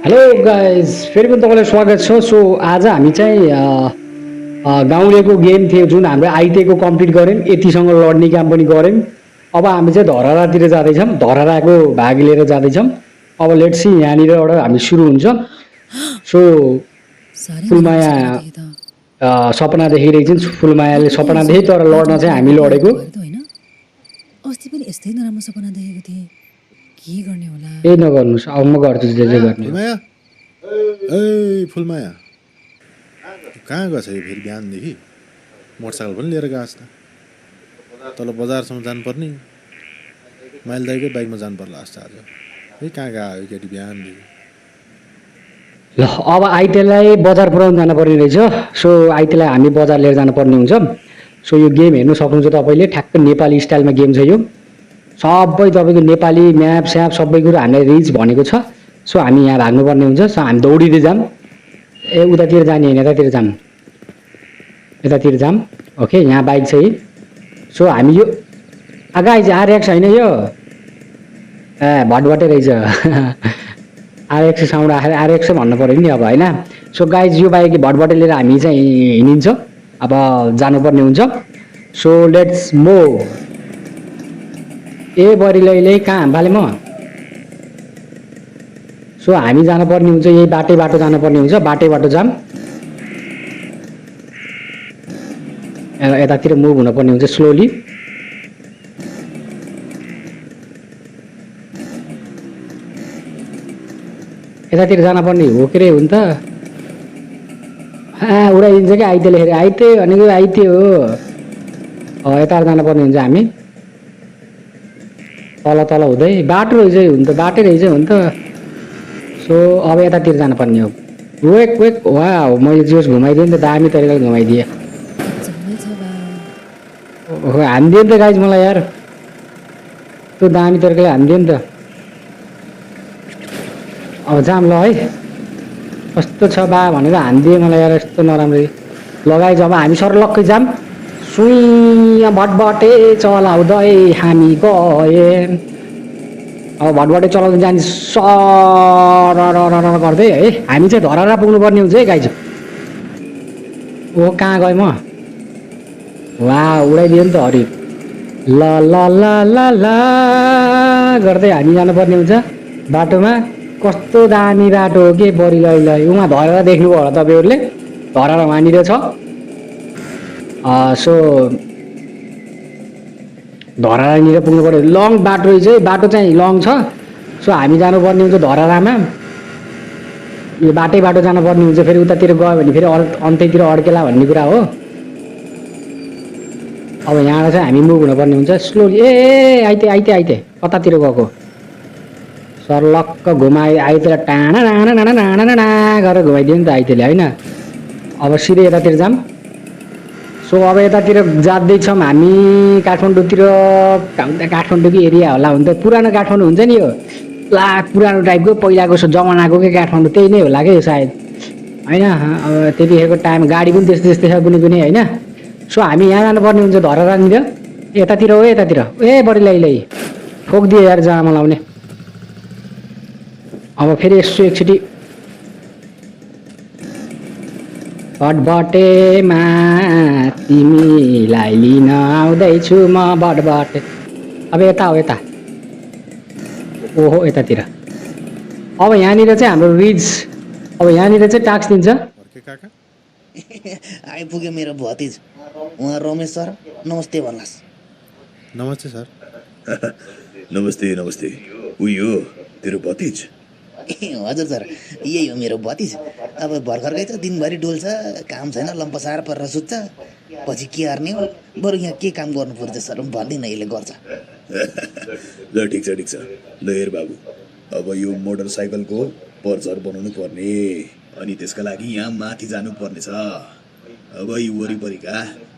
Hello guys फेरि पनि तपाईँलाई स्वागत छ। सो आज हामी चाहिँ गाउँलेको गेम थियो जुन हाम्रो आइतेको कम्प्लिट गऱ्यौँ, यतिसँग लड्ने काम पनि गऱ्यौँ। अब हामी चाहिँ धरहरातिर जाँदैछौँ, धरहराको भाग लिएर जाँदैछौँ। अब लेट्स सी यहाँनिर एउटा हामी सुरु हुन्छ। सो साह्रै नराम्रो फुलमाया सपना देखेँ त। सपना देखिरहेको छ। फुलमायाले आफू सपना हिजो देखे तर लड्न चाहिँ हामी आइतबारको लडेको। भएर त होइन, अस्ति पनि यस्तै नराम्रो सपना देखेको थिएँ। के गर्ने होला? केही नगर्नुहोस्, अब म गर्छु जे जे गर्ने हो। फुलमाया ए फुलमाया कहाँ गएछ यो फेरि बिहानदेखि? मोटरसाइकल पनि लिएर गएछ त। तल बजारसम्म जानुपर्ने, माइल दाइकै बाइकमा जानु पर्ला जस्तो आज। है कहाँ गयो यो केटी बिहानदेखि? ल अब आइतेलाई बजार पुऱ्याउनु जानुपर्ने रहेछ। सो आइतेलाई हामी बजार लिएर जानुपर्ने हुन्छ। सो यो गेम हेर्नु सक्नुहुन्छ तपाईँले, ठ्याक्क नेपाली स्टाइलमा गेम छ यो। सबै तपाईँको नेपाली म्याप स्याप सबै कुरो हामीलाई रिच भनेको छ। सो हामी यहाँ भाग्नुपर्ने हुन्छ। सो हामी दौडिँदै जाऊँ। ए उतातिर जाने होइन, यतातिर जाऊँ, यतातिर जाऊँ। ओके यहाँ बाइक छ है। सो हामी यो आगाइ चाहिँ आरएक्स होइन यो, ए भटभटे रहेछ। आरएक्स साउन्ड आरएक्सै भन्नु पऱ्यो नि अब होइन। सो गाइज यो बाइक भटभटे लिएर हामी चाहिँ हिँडिन्छ, अब जानुपर्ने हुन्छ। So let's मूभ। ए बरिलै कहाँ हाम्फाले म। सो हामी जानुपर्ने हुन्छ, यही बाटो जानुपर्ने हुन्छ। बाटो जाऊँ, यतातिर मुभ हुनुपर्ने हुन्छ स्लोली। यतातिर जानुपर्ने हो के रे, हो नि त। उडाइदिन्छ क्या आइते लेखेर, आइते भनेको आइते हो। यता जानुपर्ने हुन्छ हामी, तल तल हुँदै बाटो रहेछ हुन त, बाटै रहेछ हुन त। सो अब यतातिर जानुपर्ने हो। वेक वेक वा मैले जोस घुमाइदिएँ नि त, दामी तरिकाले घुमाइदिएँ। जम्मै छ बा। ओहो हानिदियो नि त गाइज मलाई यार, त्यो दामी तरिकाले हानिदियो नि त। अब जाम ल है, कस्तो छ बा भनेर हानिदिए मलाई यार यस्तो नराम्ररी। लगाइ जब हामी सर्लक्कै जाम, सुइँ भटभटे चलाउँदै हामी गए। अब भटभटे चलाउँदै जाने सर गर्दै है हामी चाहिँ धरहरा पुग्नुपर्ने हुन्छ है गाइज। ओ कहाँ गएँ म, वा उडाइदियो नि त हरि। ल ल ल ल ल गर्दै हामी जानुपर्ने हुन्छ बाटोमा। कस्तो दामी बाटो हो के बरिगइलाई। उमा धरहरा देख्नुभयो होला तपाईँहरूले, धरहरा वहाँनिर छ। सो धरहरानिर पुग्नु पऱ्यो। लङ बाटो रहेछ है, बाटो चाहिँ लङ छ। सो हामी जानुपर्ने हुन्छ धरहरामा, यो बाटो जानुपर्ने हुन्छ। फेरि उतातिर गयो भने फेरि अन्त्यतिर अड्केला भन्ने कुरा हो। अब यहाँबाट चाहिँ हामी मुभ हुनुपर्ने हुन्छ स्लोली। ए आइते आइते आइते कतातिर गएको, सर्लक्क घुमाइ आइतेलाई टाढा टाढा टाढा टाढा टाढा गरेर घुमाइदियो नि त आइतेले होइन। अब सिधै यतातिर जाऊँ। सो अब यतातिर जाँदैछौँ हामी काठमाडौँतिर। काठमाडौँकै एरिया होला हुन त, पुरानो काठमाडौँ हुन्छ नि यो, ला पुरानो टाइपको पहिलाको जमानाको के काठमाडौँ त्यही नै होला कि सायद होइन। अब त्यतिखेरको टाइम गाडी पनि त्यस्तै त्यस्तै छ कुनै कुनै होइन। सो हामी यहाँ जानुपर्ने हुन्छ धरहरानिर, यतातिर हो यतातिर। ए बढी लै ठोकिदियो यार जामा लाउने। अब फेरि यसो एकचोटि भटभटेमा तिमीलाई लिन आउँदैछु म भटभटे। अब यता हो यता, ओहो यतातिर। अब यहाँनिर चाहिँ हाम्रो रिज, अब यहाँनिर चाहिँ टास्क दिन्छ। अर्के काका आइपुग्यो मेरो भतिज, उहाँ रमेश सर, नमस्ते भन्लास्। नमस्ते सर। नमस्ते नमस्ते। उयो तेरो भतिज? हजुर सर, यही हो मेरो भतिज। अब भर्खरकै त दिनभरि डुल्छ, काम छैन, लम्पसार परेर सुत्छ, पछि के गर्ने हो। बरु यहाँ के काम गर्नु पर्छ सर भन्दिनँ, यसले गर्छ। ल ठिक छ ल हेर बाबु, अब यो मोटरसाइकलको पर्चर बनाउनु पर्ने, अनि त्यसका लागि यहाँ माथि जानु पर्नेछ। अब यी वरिपरिका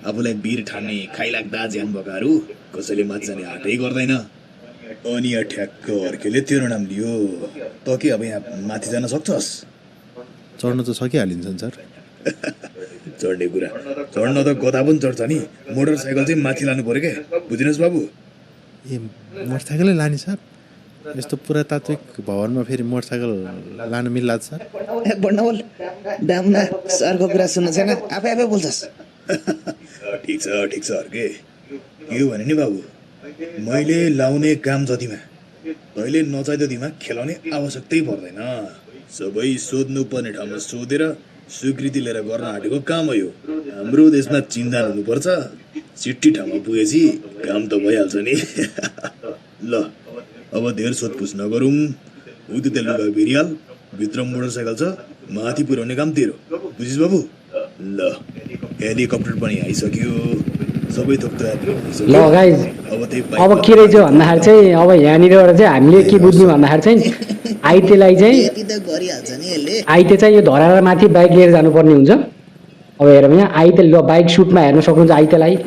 आफूलाई वीर ठान्ने खाइलाग्दा ज्यान बगाहरू कसैले माथि जाने आँटै गर्दैन। अनि यहाँ ठ्याक्क अर्केले तेरो नाम लियो, त के अब यहाँ माथि जान सक्छस्? चढ्नु त सकिहालिन्छ नि सर। चढ्ने कुरा चढ्न त गधा पनि चढ्छ नि, मोटरसाइकल चाहिँ माथि लानु पर्यो क्या, बुझिनुहोस् बाबु। ए मोटरसाइकलै लाने सर? यस्तो पुरातात्विक भवनमा फेरि मोटरसाइकल लानु मिल्ला छ ए बढ्न बोल दाममा सरको कुरा सुन्नु छैन आफै आफै बोल्छस् ठिक छ अर्के के हो भने नि बाबु मैले लाउने काम जतिमा तैँले नचाहि जतिमा खेलाउने आवश्यकतै पर्दैन सबै सोध्नु पर्ने ठाउँमा सोधेर स्वीकृति लिएर गर्न आँटेको काम हो यो हाम्रो देशमा चिन्जान हुनुपर्छ चिट्ठी ठाउँमा पुगेपछि काम त भइहाल्छ नि ल अब धेर सोधपुछ नगरौँ उ त्यो लुगा भिरिहाल भित्र मोटरसाइकल छ माथि पुर्याउने काम तेरो बुझिस् बाबु ल हेलिकप्टर पनि आइसक्यो सबै थोक तयार ल गाइज अब त्यही अब के रहेछ भन्दाखेरि चाहिँ अब यहाँनिरबाट चाहिँ हामीले के बुझ्यौँ भन्दाखेरि चाहिँ आइतेलाई चाहिँ यति त गरिहाल्छ नि यसले आइते चाहिँ यो धराएर माथि बाइक लिएर जानुपर्ने हुन्छ अब हेरौँ यहाँ आइते ल बाइक सुटमा हेर्न सक्नुहुन्छ आइतेलाई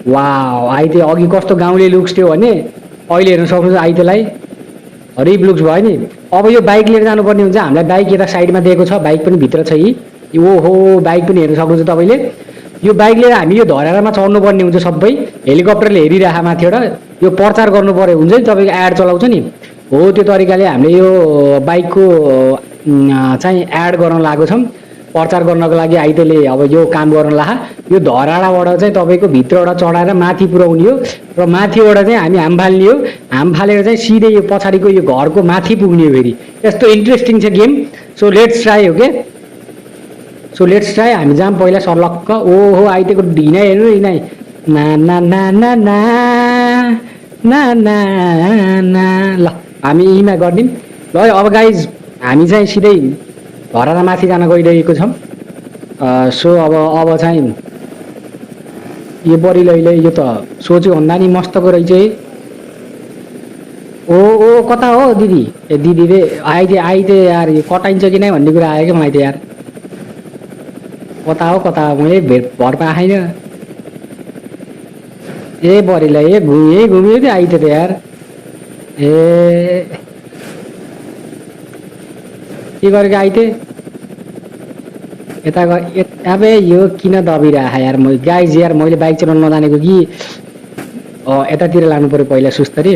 वा आइते अघि कस्तो गाउँले लुक्स थियो भने अहिले हेर्न सक्नुहुन्छ आइतेलाई हरिब लुक्स भयो नि अब यो बाइक लिएर जानुपर्ने हुन्छ हामीलाई बाइक यता साइडमा दिएको छ बाइक पनि भित्र छ यी ओहो बाइक पनि हेर्न सक्नुहुन्छ तपाईँले यो बाइक लिएर हामी यो धरारामा चढ्नुपर्ने हुन्छ सबै हेलिकप्टरले हेरिराख माथिबाट यो प्रचार गर्नु पर्यो हुन्छ नि तपाईँको एड चलाउँछ नि हो त्यो तरिकाले हामीले यो बाइकको चाहिँ एड गर्न लागेको छौँ प्रचार गर्नको लागि आइतेले अब यो काम गर्न ला यो धराडाबाट चाहिँ तपाईँको भित्रबाट चढाएर माथि पुर्याउने हो र माथिबाट चाहिँ हामी हाम फाल्ने हो हाम फालेर चाहिँ सिधै यो पछाडिको यो घरको माथि पुग्ने हो फेरि यस्तो इन्ट्रेस्टिङ छ गेम सो लेट्स ट्राई हो के सो लेट्स ट्राई हामी जाम पहिला सर्लक्क ओहो आइतेको ढिनाइ हेर्नु ढिनाइ ना ना ना ना ना ना ना ना ल हामी यहीँमा गरिदिउँ ल अब गाइज हामी चाहिँ सिधै धरारा माथि जान गइरहेको छौँ सो अब चाहिँ यो बढी लैले यो त सोच्यो भन्दा नि मस्तको रहेछ है ओ कता हो दिदी ए दिदी रे आइते यार यो कटाइन्छ कि नै भन्ने कुरा आयो क्या मलाई त यार कता हो मैले भर पाएन ए बढीलाई ए घुम्यो त्यो आइते त यार ए के गरेको आइते यता अब यो किन दबिरह यार म गाइज यार मैले बाइक चलाउन नजानेको कि यतातिर लानु पऱ्यो पहिला सुस्तरी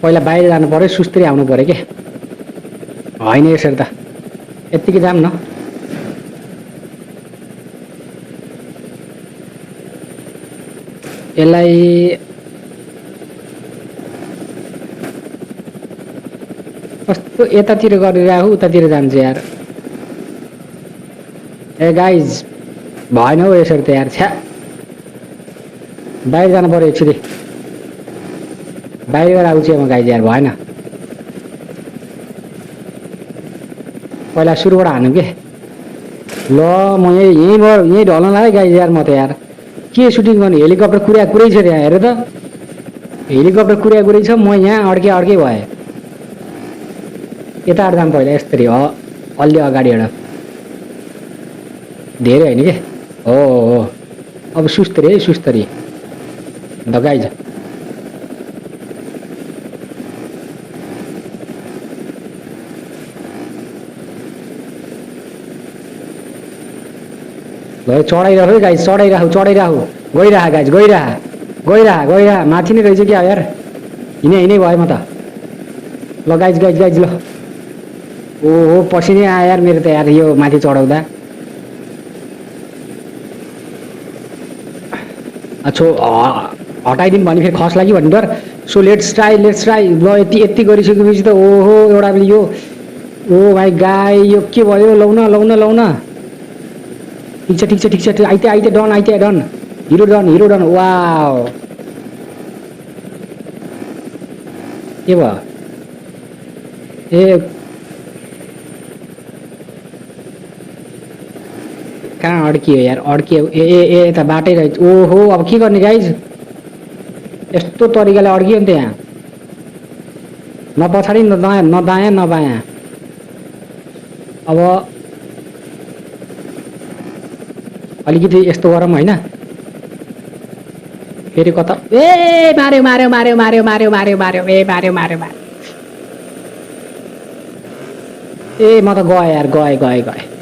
पहिला बाहिर जानु पऱ्यो सुस्तरी आउनु पऱ्यो क्या होइन यसरी त यत्तिकै जाम न यसलाई कस्तो यतातिर गरिरहेको उतातिर जान्छ यार ए गाइज भएन हौ यसरी त यार छ्या बाहिर जानु पऱ्यो एकछिन बाहिरबाट आउँछु म गाइज यार भएन पहिला सुरुबाट हानु के ल म यहीँ ढल्न लाग्यो गाइज यार म त यार के सुटिङ गर्ने हेलिकप्टर कुरै छ त्यहाँ हेर त हेलिकप्टर कुरै छ म यहाँ अड्के भएँ यताबाट जाम पहिला यस्तरी हो अलि अगाडिबाट धेरै होइन के हो अब सुस्तरी है सुस्तरी द गाइज ल चढाइराख गाइज चढाइराख गइराख गाइज गइराख माथि नै रहेछ क्या यार हिँडै भयो म त ल गाइज ल ओहो पसिनै आयो यार मेरो त यार यो माथि चढाउँदा हटाइदिउँ भने फेरि खस लाग्यो भन्ने डर सो लेट्स ट्राई ल यति गरिसकेपछि त ओहो एउटा यो ओ भाइ गाई यो के भयो लौ न ठिक छ आइते डन हिरो डन वाउ के भयो ए कहाँ अड्कियो यार ए यता बाटै रहेछ ओहो अब के गर्ने गाइज यस्तो तरिकाले अड्कियो नि त यहाँ न पछाडि न दायाँ न बायाँ अब अलिकति यस्तो गरौँ होइन फेरि कता ए मार्यो ए ए म त गएँ यार गएँ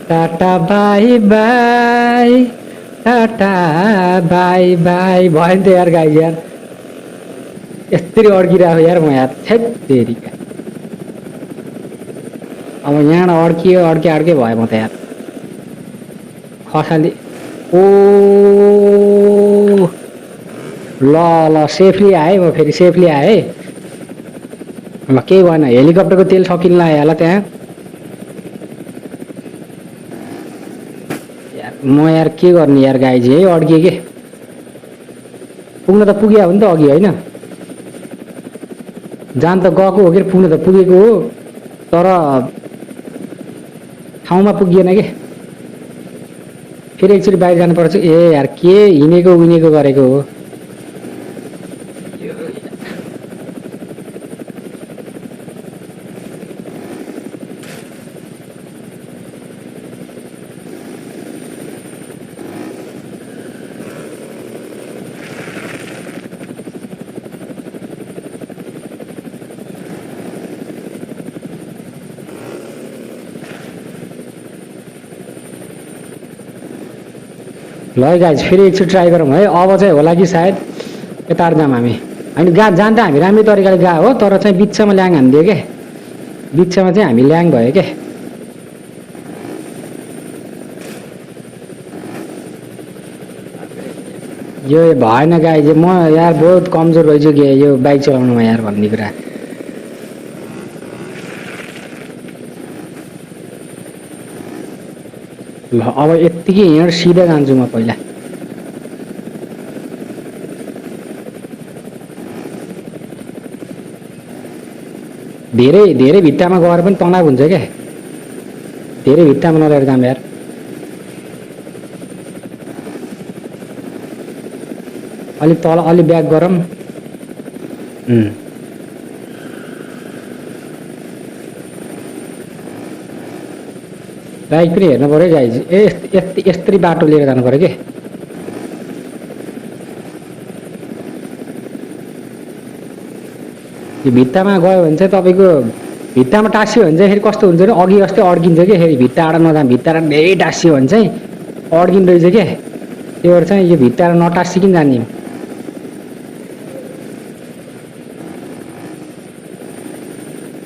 tata bye tata bye by भयो नि त यार गाइज यार यस्तरी अड्किरहेको यार म यार छेट तेरिका अब यहाँबाट अड्के भयो म त यार खसाली ओ ल सेफली आएँ म फेरि सेफली आएँ ल केही भएन हेलिकप्टरको तेल सकिन लाग्यो होला त्यहाँ यार म यार के गर्ने यार गाइज है अड्किएँ के पुग्न त पुग्यो हो नि त अघि होइन जान त गएको हो कि पुग्न त पुगेको हो तर ठाउँमा पुगिएन के फेरि एकचोटि बाहिर जानुपर्छ ए यार के हिँडेको उनेको गरेको हो ल गाइज फेरि एकचोटि ट्राई गरौँ है अब चाहिँ होला कि सायद यताबाट जाऊँ हामी होइन जान त हामी राम्रै तरिकाले गएको हो तर चाहिँ बिचमा ल्याङ हानिदियो क्या बिचमा चाहिँ हामी ल्याङ भयो क्या यो भएन गाइज म यार बहुत कमजोर भइसक्यो कि यो बाइक चलाउनुमा यार भन्ने कुरा ल अब यत्तिकै हिँड सिधै जान्छु म पहिला धेरै धेरै भित्तामा गएर पनि तनाव हुन्छ क्या धेरै भित्तामा नलिएर जाऊँ यार अलि तल अलि ब्याक गरौँ बाइक पनि हेर्नु पऱ्यो गाइज यस्तरी बाटो लिएर जानु पऱ्यो के यो भित्तामा गयो भने चाहिँ तपाईँको भित्तामा टाँसियो भने चाहिँ फेरि कस्तो हुन्छ भने अघि जस्तै अड्किन्छ क्या फेरि भित्ताबाट नजाँ भित्ताबाट धेरै टाँसियो भने चाहिँ अड्किँदो रहेछ क्या त्यही भएर चाहिँ यो भित्ताबाट नटाँसिकन जाने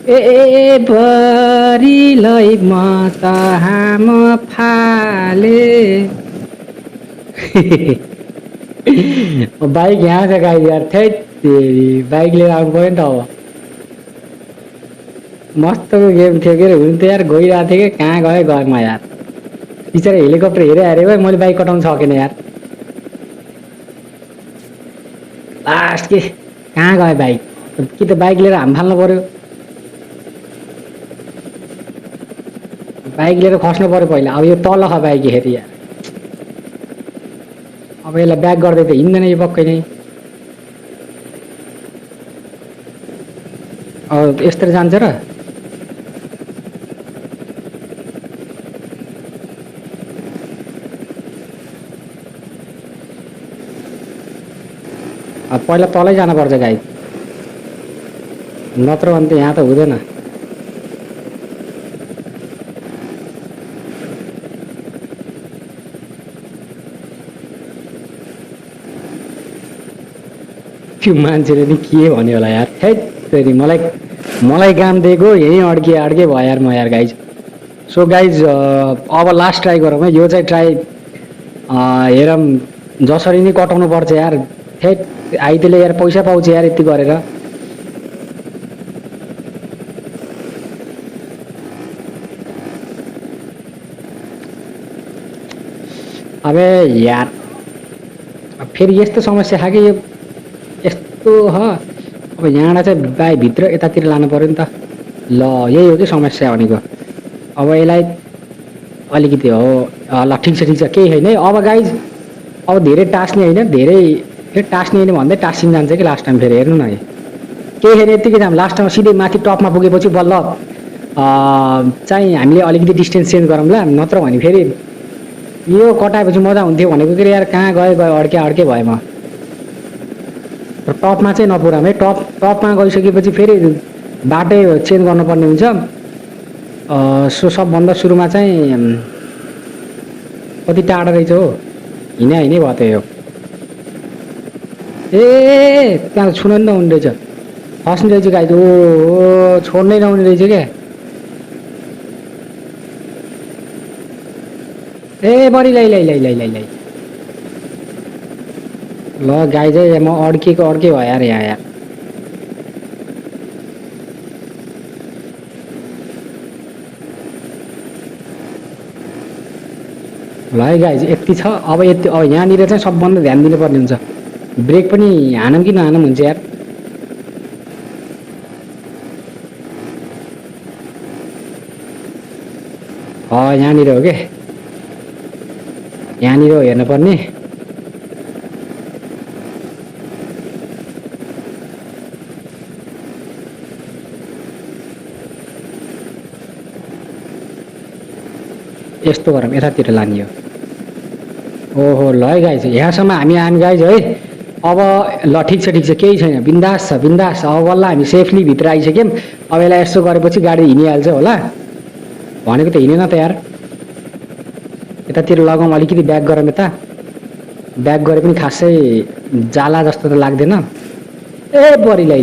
ए बरिलै म त हाम फाले बाइक यहाँ छ गाइज यार थैट तेरी बाइक लिएर आउनु पऱ्यो नि त अब मस्तको गेम थियो के अरे हुनु त यार गइरहेको थिएँ कि कहाँ गएँ म यार बिचरा हेलिकप्टर हेरेँ अरे भाइ मैले बाइक कटाउनु सकेन यार लास्ट के कहाँ गएँ बाइक कि त बाइक लिएर हाम फाल्नु पऱ्यो बाइक लिएर खस्नु पऱ्यो पहिला अब यो तल ख बाइक हेरी यार अब यसलाई ब्याक गर्दै त हिँड्दैन यो पक्कै नै अब यस्तरी जान्छ र अब पहिला तलै जानुपर्छ गाई नत्र भने त यहाँ त हुँदैन त्यो मान्छेले नि के भन्यो होला यार हेरी मलाई काम दिएको यहीँ अड्के भयो यार म यार गाइज सो गाइज अब लास्ट ट्राई गरौँ है यो चाहिँ ट्राई हेरौँ जसरी नै कटाउनु पर्छ यार आइतेले यार पैसा पाउँछ यार यति गरेर अबे यार फेरि यस्तो समस्या खायो कि यो यस्तो अब यहाँबाट चाहिँ बाई भित्र यतातिर लानु पऱ्यो नि त ल यही हो कि समस्या भनेको अब यसलाई अलिकति हो ल ठिक छ केही होइन है अब गाइज अब धेरै टास्ने होइन धेरै टास्ने होइन भन्दै टास्सिन जान्छ कि लास्ट टाइम फेरि हेर्नु न है केही छैन यत्तिकै जाऊँ लास्ट टाइम सिधै माथि टपमा पुगेपछि बल्ल चाहिँ हामीले अलिकति डिस्टेन्स चेन्ज गरौँला नत्र भने फेरि यो कटाएपछि मजा हुन्थ्यो भनेको के यार कहाँ गयो अड्के भयो म टपमा चाहिँ नपुराम है टपमा गइसकेपछि फेरि बाटै चेन्ज गर्नुपर्ने हुन्छ सो सबभन्दा सुरुमा चाहिँ कति टाढा रहेछ हो हिँडे भयो त यो ए त्यहाँ छुन नि नहुने रहेछ फस्ने रहेछ गाई ओ छोड्नै नहुने रहेछ क्या ए बढी लै ल गाई चाहिँ म अड्के भयो यार यहाँ यार ल है गाई चाहिँ यति छ अब यहाँनिर चाहिँ सबभन्दा ध्यान दिनुपर्ने हुन्छ ब्रेक पनि हानौँ कि नहानौँ हुन्छ यार यहाँनिर हो क्या यहाँनिर हो हेर्नुपर्ने यस्तो गरौँ यतातिर लाने हो ओहो ल है गाई चाहिँ यहाँसम्म हामी आयौँ गाई है अब ल ठिक छ केही छैन बिन्दास छ अब बल्ल हामी सेफली भित्र आइसक्यौँ अब यसलाई यसो गरेपछि गाडी हिँडिहाल्छ होला भनेको त हिँडेन त यार यतातिर लगाउँ अलिकति ब्याक गरौँ यता ब्याक गरे पनि खासै जाला जस्तो त लाग्दैन ए बढी लै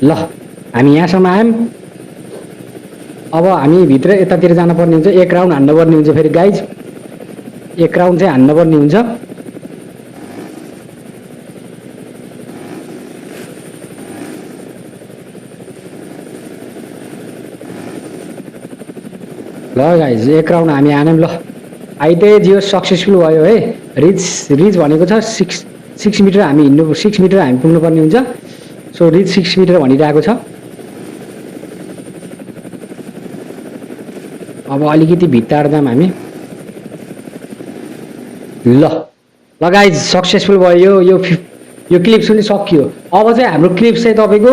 ल हामी यहाँसम्म आयौँ अब हामी भित्र यतातिर जानुपर्ने हुन्छ एक राउन्ड हान्नुपर्ने हुन्छ फेरि गाइज एक राउन्ड चाहिँ हान्नुपर्ने हुन्छ ल गाइज एक राउन्ड हामी हान्यौँ ल आइते जियो सक्सेसफुल भयो है रिच भनेको छ 6 मिटर हामी हिँड्नु 6 मिटर हामी पुग्नुपर्ने हुन्छ सो रिच 6 मिटर भनिरहेको छ अब अलिकति भित्ताड जाम हामी ल गाइज सक्सेसफुल भयो यो क्लिप्स पनि सकियो अब चाहिँ हाम्रो क्लिप्स चाहिँ तपाईँको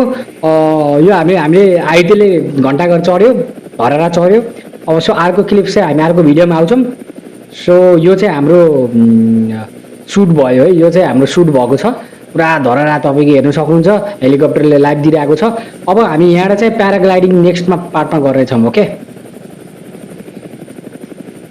यो हामीले आइतेले घन्टाघर चढ्यो धरहरा चढ्यो अब सो अर्को क्लिप्स चाहिँ हामी अर्को भिडियोमा आउँछौँ सो यो चाहिँ हाम्रो सुट भयो है यो चाहिँ हाम्रो सुट भएको छ पुरा धरहरा तपाईँको हेर्न सक्नुहुन्छ हेलिकप्टरले लाइभ दिइरहेको छ अब हामी यहाँबाट चाहिँ प्याराग्लाइडिङ नेक्स्टमा पार्टमा गर्नेछौँ ओके